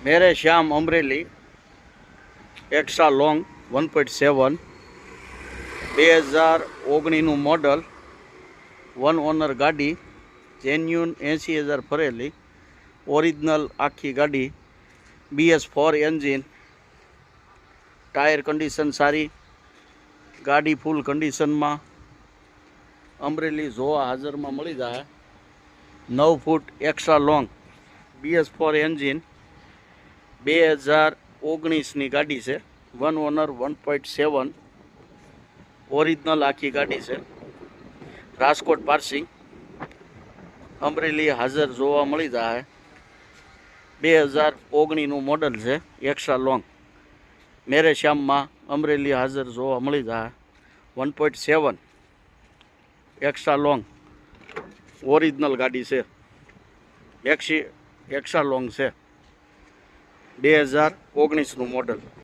मेरे Shyam Amreli extra long 1.7 2019 model one owner गाड़ी genuine 80,000 भरेली original आखी गाड़ी BS4 एंजीन टायर कंडीशन सारी गाड़ी फूल कंडीशन में अमरेली जोवा हाजर में मळी जाए 9 फूट एक्स्ट्रा लॉन्ग BS4 एंजीन 2019 गाड़ी से वन ओनर 1.7 ओरिजिनल आखी गाड़ी से राजकोट पार्सिंग अमरेली हाजर जोवा मळी जाए 2019 मॉडल है एक्स्ट्रा लॉन्ग मेरे श्याम में अमरेली हाजर जोवा मळी जाए 1.7 एक्स्ट्रा लॉन्ग ओरिजिनल गाड़ी से एक्स्ट्रा लॉन्ग से 2019 मॉडल।